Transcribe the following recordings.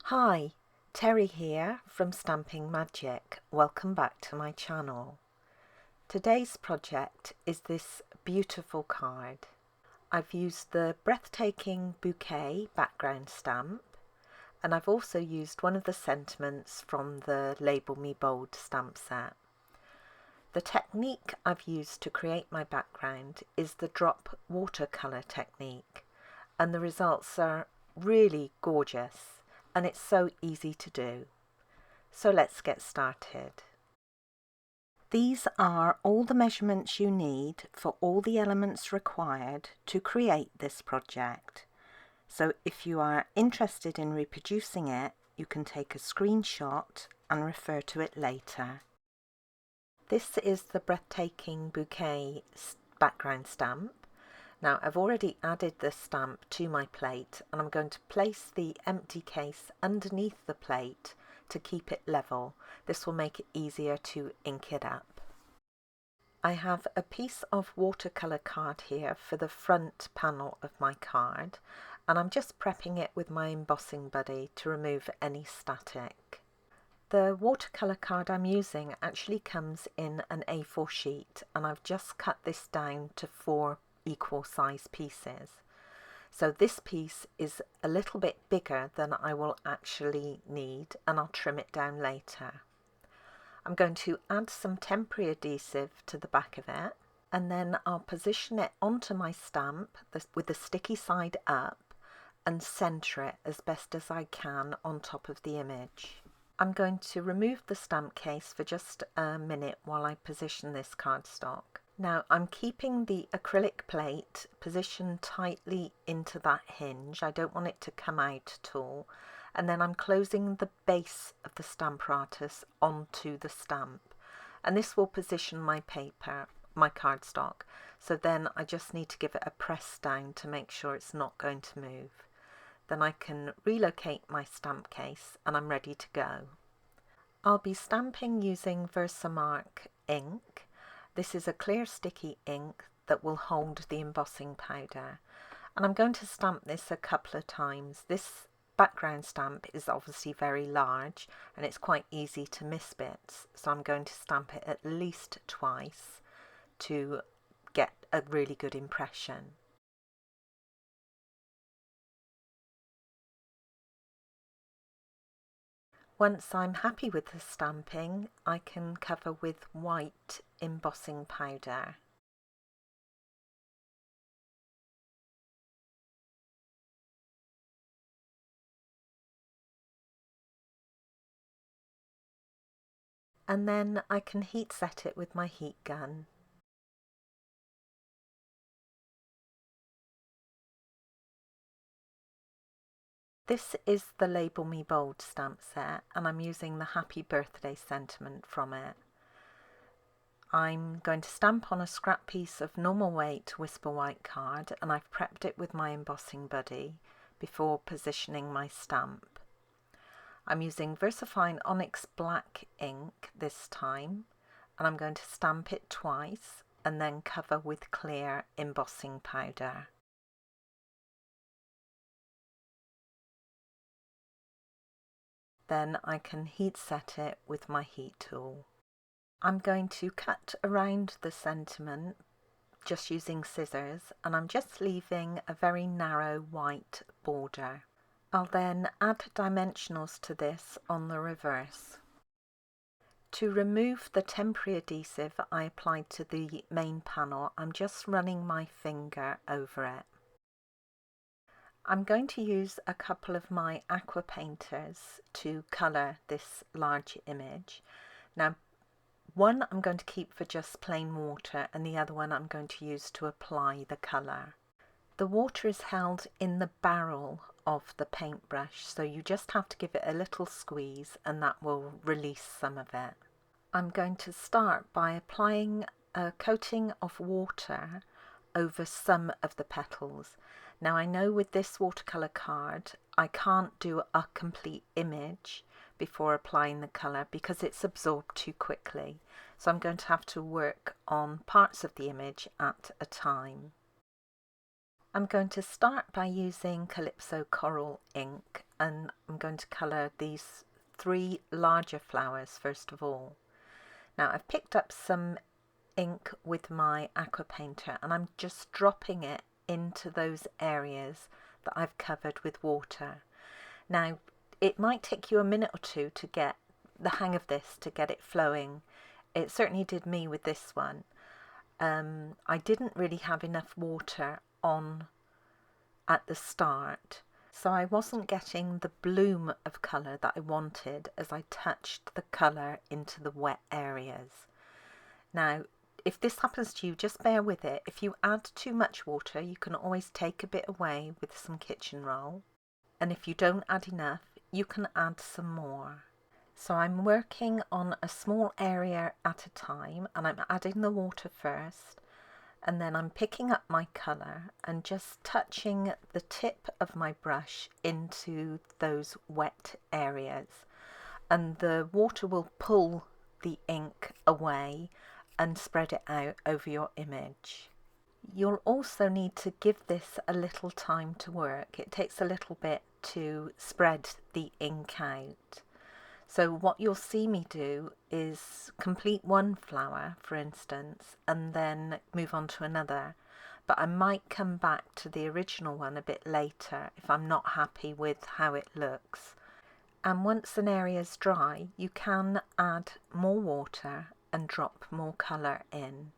Hi, Teri here from Stamping Magic. Welcome back to my channel. Today's project is this beautiful card. I've used the Breathtaking Bouquet background stamp, and I've also used one of the sentiments from the Label Me Bold stamp set. The technique I've used to create my background is the Drop Watercolour Technique, and the results are really gorgeous. And it's so easy to do. So let's get started. These are all the measurements you need for all the elements required to create this project. So if you are interested in reproducing it, you can take a screenshot and refer to it later. This is the Breathtaking Bouquet background stamp. Now I've already added the stamp to my plate, and I'm going to place the empty case underneath the plate to keep it level. This will make it easier to ink it up. I have a piece of watercolour card here for the front panel of my card, and I'm just prepping it with my embossing buddy to remove any static. The watercolour card I'm using actually comes in an A4 sheet, and I've just cut this down to 4 equal size pieces. So this piece is a little bit bigger than I will actually need, and I'll trim it down later. I'm going to add some temporary adhesive to the back of it, and then I'll position it onto my stamp with the sticky side up and centre it as best as I can on top of the image. I'm going to remove the stamp case for just a minute while I position this cardstock. Now I'm keeping the acrylic plate positioned tightly into that hinge. I don't want it to come out at all. And then I'm closing the base of the Stamparatus onto the stamp. And this will position my paper, my cardstock. So then I just need to give it a press down to make sure it's not going to move. Then I can relocate my stamp case and I'm ready to go. I'll be stamping using Versamark ink. This is a clear sticky ink that will hold the embossing powder, and I'm going to stamp this a couple of times. This background stamp is obviously very large and it's quite easy to miss bits, so I'm going to stamp it at least twice to get a really good impression. Once I'm happy with the stamping, I can cover with white embossing powder. And then I can heat set it with my heat gun. This is the Label Me Bold stamp set, and I'm using the Happy Birthday sentiment from it. I'm going to stamp on a scrap piece of normal weight Whisper White card, and I've prepped it with my embossing buddy before positioning my stamp. I'm using VersaFine Onyx Black ink this time, and I'm going to stamp it twice and then cover with clear embossing powder. Then I can heat set it with my heat tool. I'm going to cut around the sentiment just using scissors, and I'm just leaving a very narrow white border. I'll then add dimensionals to this on the reverse. To remove the temporary adhesive I applied to the main panel, I'm just running my finger over it. I'm going to use a couple of my aqua painters to colour this large image. Now, one I'm going to keep for just plain water, and the other one I'm going to use to apply the colour. The water is held in the barrel of the paintbrush, so you just have to give it a little squeeze and that will release some of it. I'm going to start by applying a coating of water over some of the petals. Now I know with this watercolour card I can't do a complete image before applying the colour because it's absorbed too quickly, so I'm going to have to work on parts of the image at a time. I'm going to start by using Calypso Coral ink, and I'm going to colour these 3 larger flowers first of all. Now I've picked up some ink with my aqua painter and I'm just dropping it into those areas that I've covered with water. Now it might take you a minute or two to get the hang of this, to get it flowing. It certainly did me with this one. I didn't really have enough water on at the start, so I wasn't getting the bloom of colour that I wanted as I touched the colour into the wet areas. Now if this happens to you, just bear with it. If you add too much water, you can always take a bit away with some kitchen roll, and if you don't add enough, you can add some more. So I'm working on a small area at a time, and I'm adding the water first, and then I'm picking up my colour and just touching the tip of my brush into those wet areas, and the water will pull the ink away and spread it out over your image. You'll also need to give this a little time to work. It takes a little bit to spread the ink out. So what you'll see me do is complete one flower, for instance, and then move on to another. But I might come back to the original one a bit later if I'm not happy with how it looks. And once an area is dry, you can add more water and drop more colour in.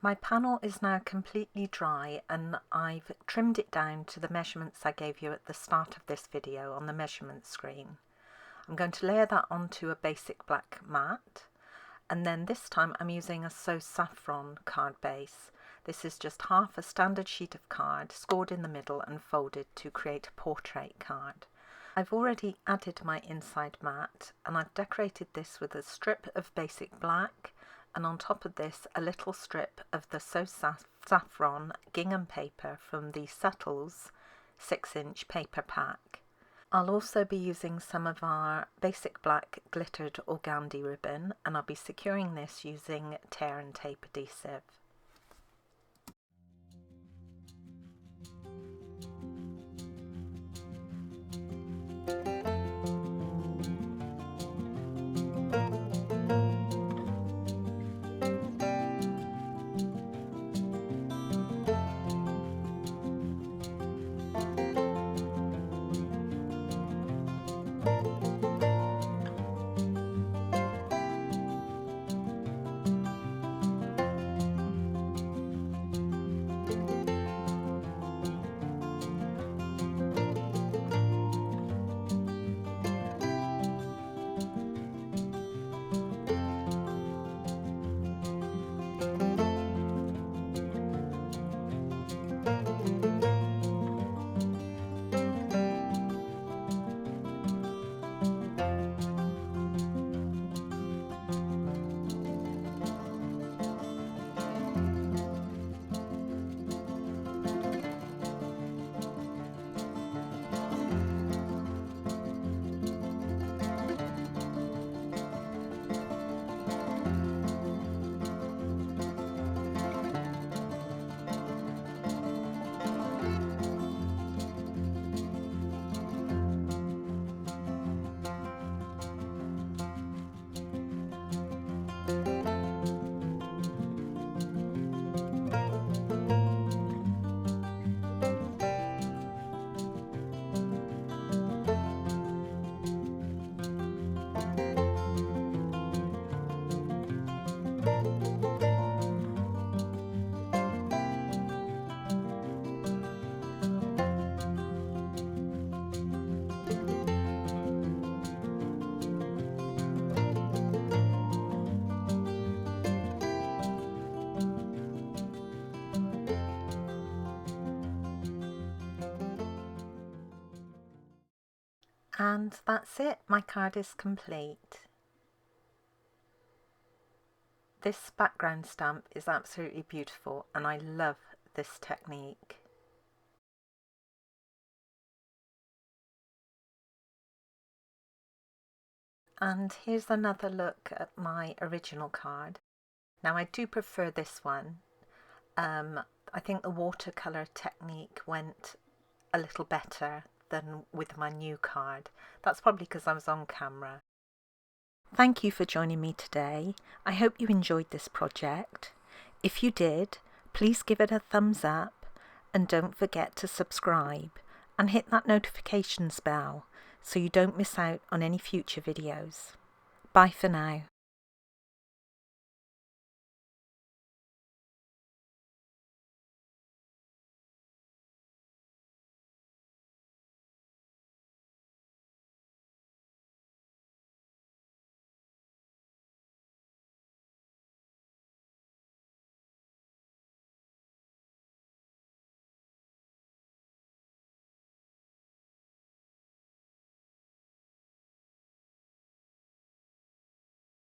My panel is now completely dry and I've trimmed it down to the measurements I gave you at the start of this video on the measurement screen. I'm going to layer that onto a basic black mat, and then this time I'm using a So Saffron card base. This is just half a standard sheet of card scored in the middle and folded to create a portrait card. I've already added my inside mat and I've decorated this with a strip of basic black, and on top of this a little strip of the So Saffron gingham paper from the Settles 6-inch paper pack. I'll also be using some of our basic black glittered organdy ribbon, and I'll be securing this using tear and tape adhesive. And that's it, my card is complete. This background stamp is absolutely beautiful and I love this technique. And here's another look at my original card. Now I do prefer this one. I think the watercolour technique went a little better than with my new card. That's probably because I was on camera. Thank you for joining me today. I hope you enjoyed this project. If you did, please give it a thumbs up and don't forget to subscribe and hit that notifications bell so you don't miss out on any future videos. Bye for now.